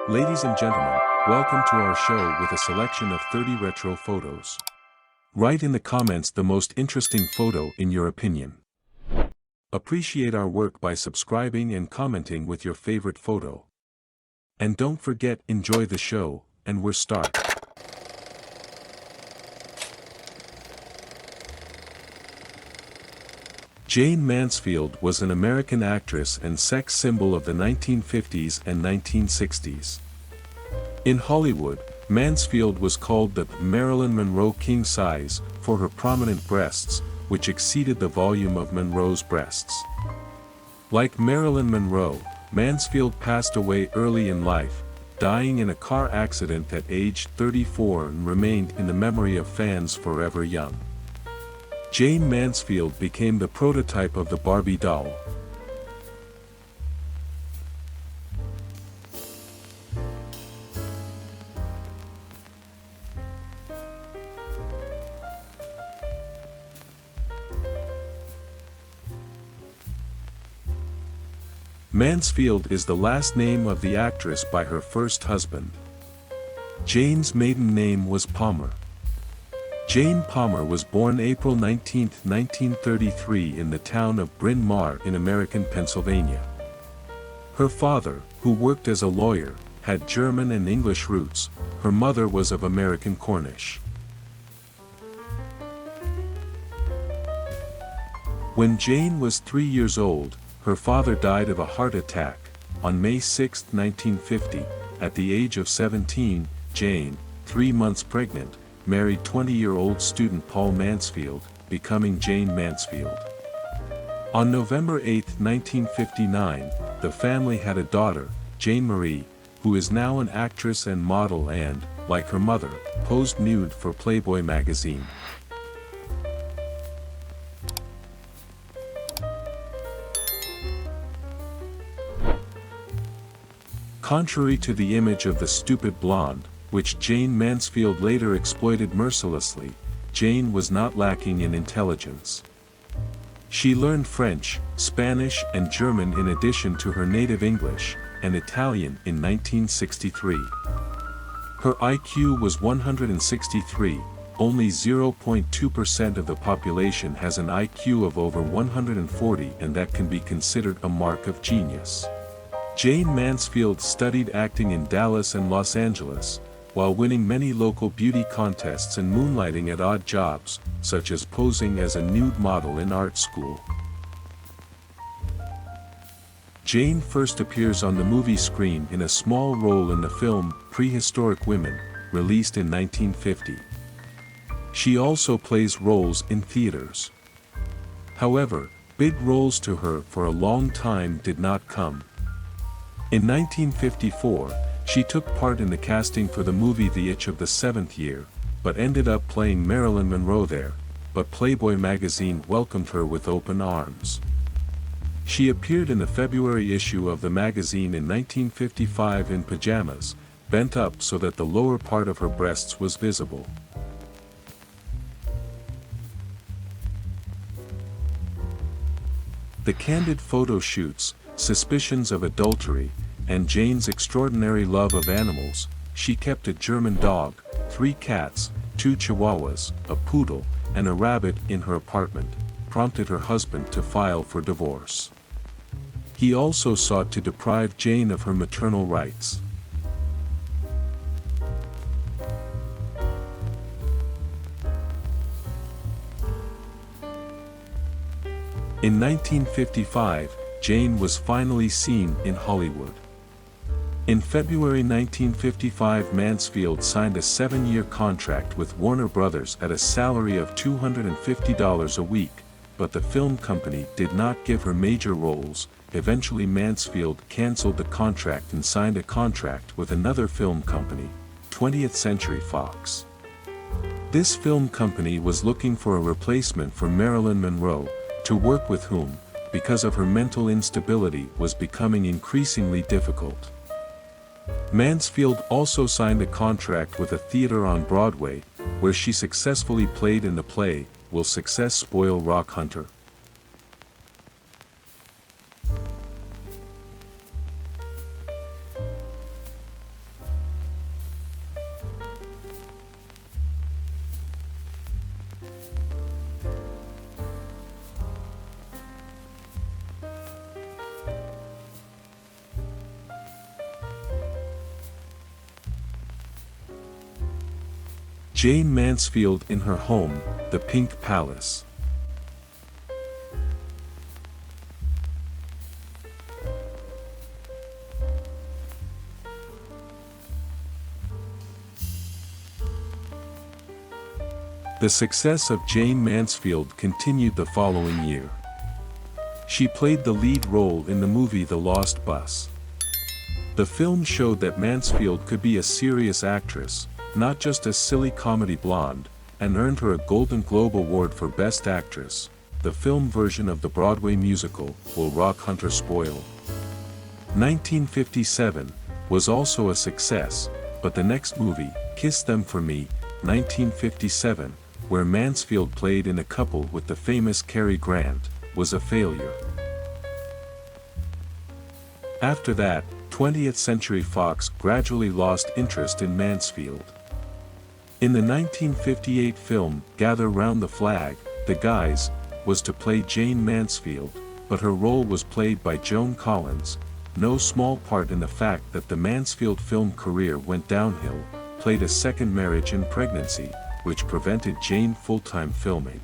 Ladies and gentlemen, welcome to our show with a selection of 30 retro photos. Write in the comments the most interesting photo in your opinion. Appreciate our work by subscribing and commenting with your favorite photo. And don't forget, enjoy the show, and we're start. Jayne Mansfield was an American actress and sex symbol of the 1950s and 1960s. In Hollywood, Mansfield was called the Marilyn Monroe king size for her prominent breasts, which exceeded the volume of Monroe's breasts. Like Marilyn Monroe, Mansfield passed away early in life, dying in a car accident at age 34 and remained in the memory of fans forever young. Jayne Mansfield became the prototype of the Barbie doll. Mansfield is the last name of the actress by her first husband. Jayne's maiden name was Palmer. Jayne Palmer was born April 19, 1933 in the town of Bryn Mawr in American Pennsylvania. Her father, who worked as a lawyer, had German and English roots. Her mother was of American Cornish. When Jayne was 3 years old, her father died of a heart attack. On May 6, 1950, at the age of 17, Jayne, 3 months pregnant, married 20-year-old student Paul Mansfield, becoming Jayne Mansfield. On November 8, 1959, the family had a daughter, Jane Marie, who is now an actress and model and, like her mother, posed nude for Playboy magazine. Contrary to the image of the stupid blonde, which Jayne Mansfield later exploited mercilessly, Jayne was not lacking in intelligence. She learned French, Spanish and German in addition to her native English and Italian in 1963. Her IQ was 163, only 0.2% of the population has an IQ of over 140, and that can be considered a mark of genius. Jayne Mansfield studied acting in Dallas and Los Angeles, while winning many local beauty contests and moonlighting at odd jobs, such as posing as a nude model in art school. Jayne first appears on the movie screen in a small role in the film Prehistoric Women, released in 1950. She also plays roles in theaters. However, big roles to her for a long time did not come. In 1954, she took part in the casting for the movie The Itch of the Seventh Year, but ended up playing Marilyn Monroe there, but Playboy magazine welcomed her with open arms. She appeared in the February issue of the magazine in 1955 in pajamas, bent up so that the lower part of her breasts was visible. The candid photo shoots, suspicions of adultery, and Jayne's extraordinary love of animals. She kept a German dog, 3 cats, 2 chihuahuas, a poodle, and a rabbit in her apartment, prompted her husband to file for divorce. He also sought to deprive Jayne of her maternal rights. In 1955, Jayne was finally seen in Hollywood. In February 1955, Mansfield signed a 7-year contract with Warner Brothers at a salary of $250 a week, but the film company did not give her major roles. Eventually Mansfield canceled the contract and signed a contract with another film company, 20th Century Fox. This film company was looking for a replacement for Marilyn Monroe, to work with whom, because of her mental instability, was becoming increasingly difficult. Mansfield also signed a contract with a theater on Broadway, where she successfully played in the play, Will Success Spoil Rock Hunter? Jayne Mansfield in her home, the Pink Palace. The success of Jayne Mansfield continued the following year. She played the lead role in the movie The Lost Bus. The film showed that Mansfield could be a serious actress, not just a silly comedy blonde, and earned her a Golden Globe Award for Best Actress. The film version of the Broadway musical, Will Rock Hunter Spoil? 1957, was also a success, but the next movie, Kiss Them For Me, 1957, where Mansfield played in a couple with the famous Cary Grant, was a failure. After that, 20th Century Fox gradually lost interest in Mansfield. In the 1958 film, Gather Round the Flag, the Guys, was to play Jayne Mansfield, but her role was played by Joan Collins, no small part in the fact that the Mansfield film career went downhill, played a second marriage and pregnancy, which prevented Jayne full-time filming.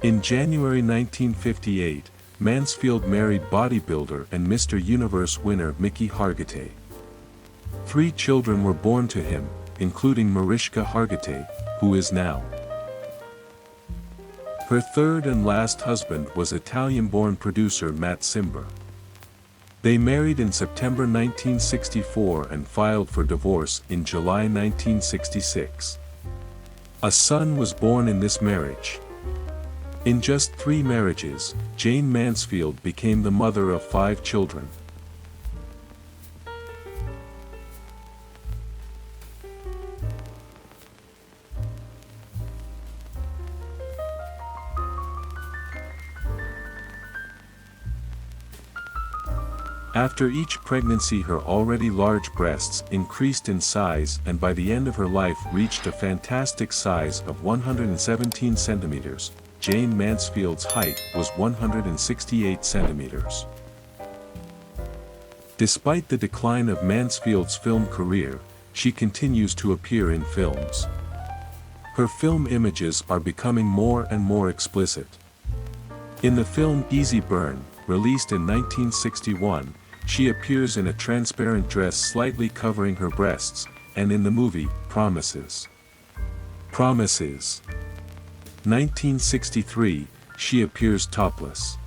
In January 1958, Mansfield married bodybuilder and Mr. Universe winner Mickey Hargitay. 3 children were born to him, including Mariska Hargitay, who is now. Her third and last husband was Italian-born producer Matt Cimber. They married in September 1964 and filed for divorce in July 1966. A son was born in this marriage. In just 3 marriages, Jayne Mansfield became the mother of 5 children. After each pregnancy, her already large breasts increased in size and by the end of her life reached a fantastic size of 117 centimeters. Jayne Mansfield's height was 168 centimeters. Despite the decline of Mansfield's film career, she continues to appear in films. Her film images are becoming more and more explicit. In the film Easy Burn, released in 1961, she appears in a transparent dress slightly covering her breasts, and in the movie, Promises. 1963, she appears topless.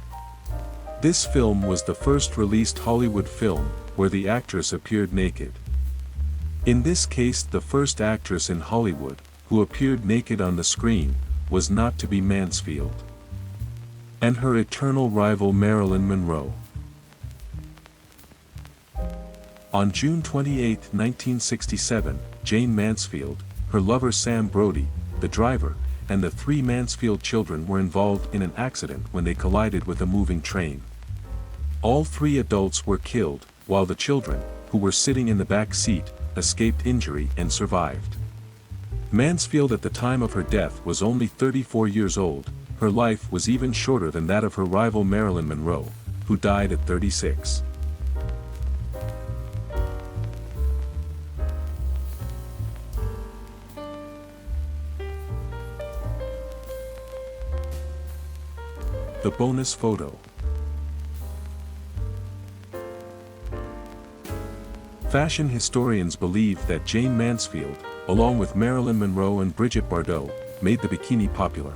This film was the first released Hollywood film, where the actress appeared naked. In this case, the first actress in Hollywood, who appeared naked on the screen, was not to be Mansfield, and her eternal rival Marilyn Monroe. On June 28, 1967, Jayne Mansfield, her lover Sam Brody, the driver, and the 3 Mansfield children were involved in an accident when they collided with a moving train. All 3 adults were killed, while the children, who were sitting in the back seat, escaped injury and survived. Mansfield at the time of her death was only 34 years old. Her life was even shorter than that of her rival Marilyn Monroe, who died at 36. The bonus photo. Fashion historians believe that Jayne Mansfield, along with Marilyn Monroe and Brigitte Bardot, made the bikini popular.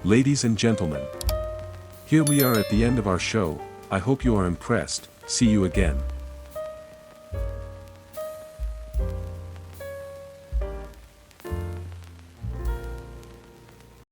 Ladies and gentlemen, here we are at the end of our show. I hope you are impressed. See you again.